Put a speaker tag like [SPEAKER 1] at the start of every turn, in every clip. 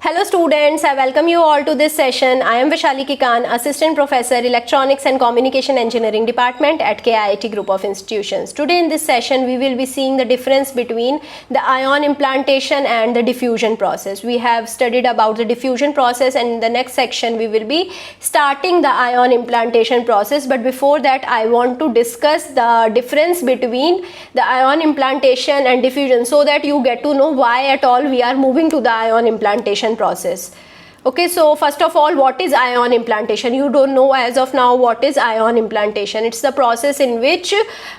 [SPEAKER 1] Hello students, I welcome you all to this session. I am Vishali Kikan, Assistant Professor, Electronics and Communication Engineering Department at KIIT Group of Institutions. Today in this session, we will be seeing the difference between the ion implantation and the diffusion process. We have studied about the diffusion process, and in the next section, we will be starting the ion implantation process. But before that, I want to discuss the difference between the ion implantation and diffusion so that you get to know why at all we are moving to the ion implantation process. Okay, so first of all, what is ion implantation? You don't know as of now what is ion implantation. It's the process in which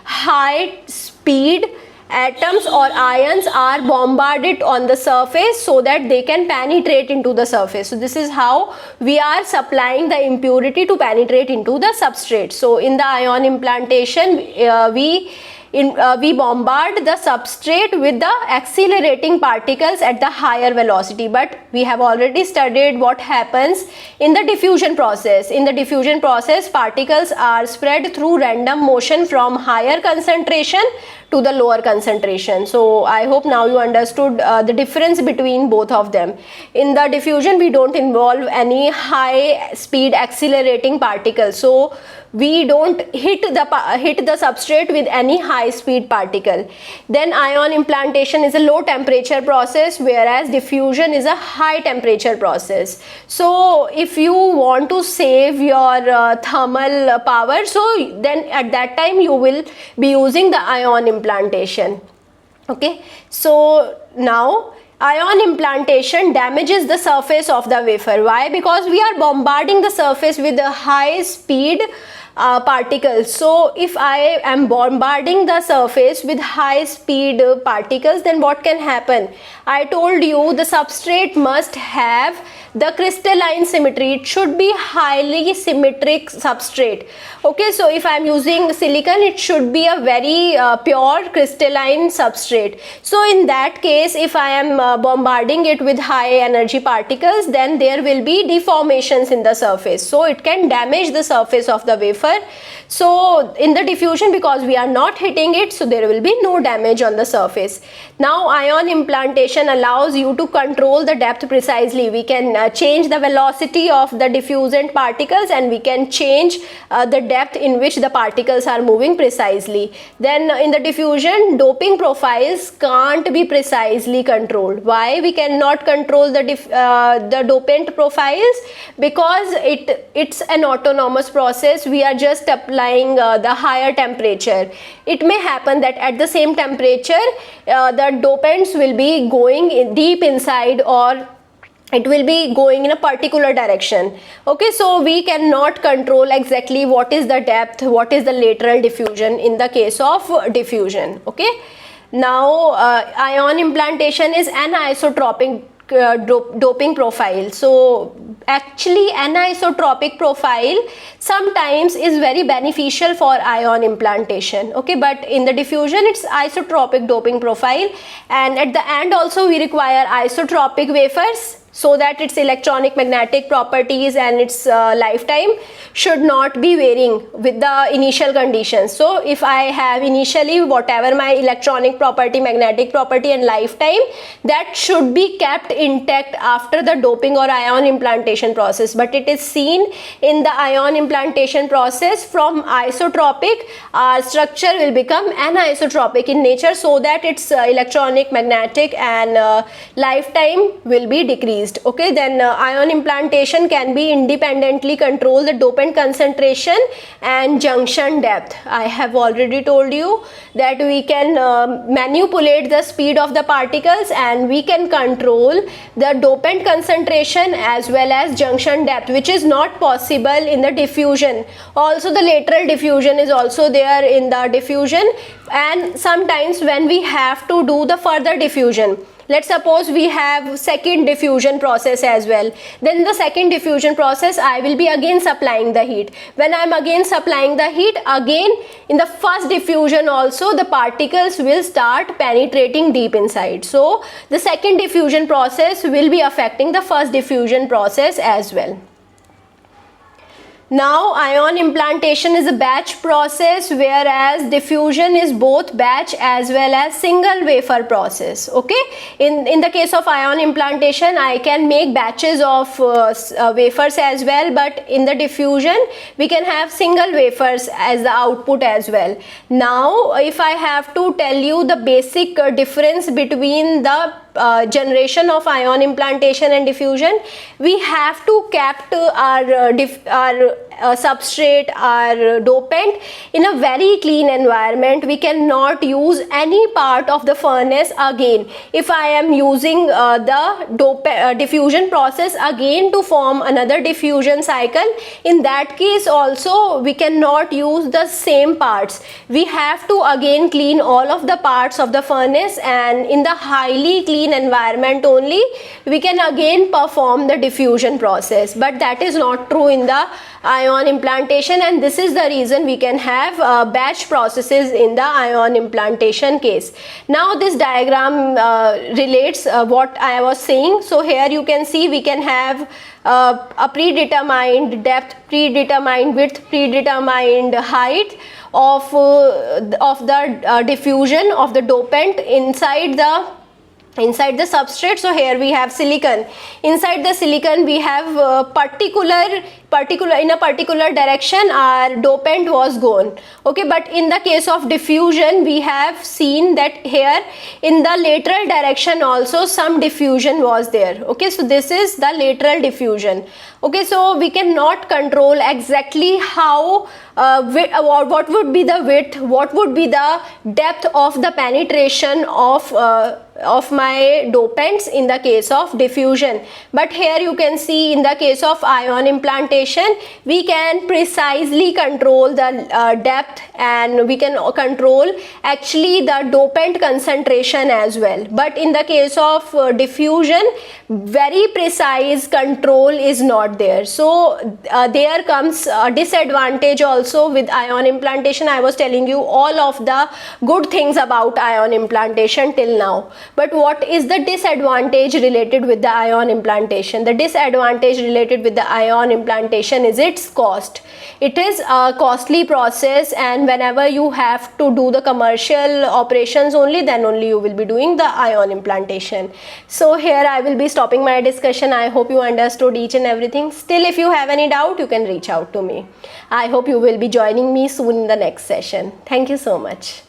[SPEAKER 1] high speed atoms or ions are bombarded on the surface so that they can penetrate into the surface. So this is how we are supplying the impurity to penetrate into the substrate. So in the ion implantation, we bombard the substrate with the accelerating particles at the higher velocity, but we have already studied what happens in the diffusion process. In the diffusion process, particles are spread through random motion from higher concentration to the lower concentration. So I hope now you understood the difference between both of them. In the diffusion, we don't involve any high speed accelerating particles, so we don't hit the substrate with any high speed particle. Then ion implantation is a low temperature process, whereas diffusion is a high temperature process. So if you want to save your thermal power, so then at that time you will be using the ion implantation. Okay, so now ion implantation damages the surface of the wafer. Why? Because we are bombarding the surface with a high speed particles. So if I am bombarding the surface with high speed particles, then what can happen? I told you the substrate must have the crystalline symmetry. It should be highly symmetric substrate. Okay, so if I am using silicon, it should be a very pure crystalline substrate. So in that case, if I am bombarding it with high energy particles, then there will be deformations in the surface. So it can damage the surface of the wafer. So in the diffusion, because we are not hitting it, so there will be no damage on the surface. Now ion implantation allows you to control the depth precisely. We can change the velocity of the diffusant particles, and we can change the depth in which the particles are moving precisely. Then in the diffusion, doping profiles can't be precisely controlled. Why we cannot control the dopant profiles? Because it's an autonomous process. We are just applying the higher temperature. It may happen that at the same temperature the dopants will be going deep inside, or it will be going in a particular direction. Okay, so we cannot control exactly what is the depth, what is the lateral diffusion in the case of diffusion. Okay, now ion implantation is anisotropic doping profile. So actually anisotropic profile sometimes is very beneficial for ion implantation. Okay, but in the diffusion it's isotropic doping profile, and at the end also we require isotropic wafers so that its electronic magnetic properties and its lifetime should not be varying with the initial conditions. So if I have initially whatever my electronic property, magnetic property and lifetime, that should be kept intact after the doping or ion implantation process. But it is seen in the ion implantation process from isotropic, structure will become anisotropic in nature, so that its electronic, magnetic and lifetime will be decreased. Okay, then ion implantation can be independently control the dopant concentration and junction depth. I have already told you that we can manipulate the speed of the particles, and we can control the dopant concentration as well as junction depth, which is not possible in the diffusion. Also the lateral diffusion is also there in the diffusion, and sometimes when we have to do the further diffusion, let's suppose we have second diffusion process as well, then in the second diffusion process I will be again supplying the heat. When I am again supplying the heat, again in the first diffusion also the particles will start penetrating deep inside. So the second diffusion process will be affecting the first diffusion process as well. Now ion implantation is a batch process, whereas diffusion is both batch as well as single wafer process. Okay, in the case of ion implantation, I can make batches of wafers as well, but in the diffusion we can have single wafers as the output as well. Now if I have to tell you the basic difference between the generation of ion implantation and diffusion, we have to kept our substrate, our dopant in a very clean environment. We cannot use any part of the furnace again. If I am using the diffusion process again to form another diffusion cycle, in that case also we cannot use the same parts. We have to again clean all of the parts of the furnace, and in the highly clean environment only we can again perform the diffusion process. But that is not true in the ion implantation, and this is the reason we can have batch processes in the ion implantation case. Now this diagram relates what I was saying. So here you can see we can have a predetermined depth, predetermined width, predetermined height of the diffusion of the dopant inside the substrate. So here we have silicon. Inside the silicon we have particular in a particular direction our dopant was gone. Okay, but in the case of diffusion we have seen that here in the lateral direction also some diffusion was there. Okay, so this is the lateral diffusion. Okay, so we cannot control exactly how what would be the width, what would be the depth of the penetration of my dopants in the case of diffusion. But here you can see in the case of ion implantation we can precisely control the depth, and we can control actually the dopant concentration as well. But in the case of diffusion, very precise control is not there. So there comes a disadvantage also with ion implantation. I was telling you all of the good things about ion implantation till now, but what is the disadvantage related with the ion implantation? The disadvantage related with the ion implantation is its cost. It is a costly process, and whenever you have to do the commercial operations only, then only you will be doing the ion implantation. So here I will be stopping my discussion. I hope you understood each and everything. Still, if you have any doubt, you can reach out to me. I hope you will be joining me soon in the next session. Thank you so much.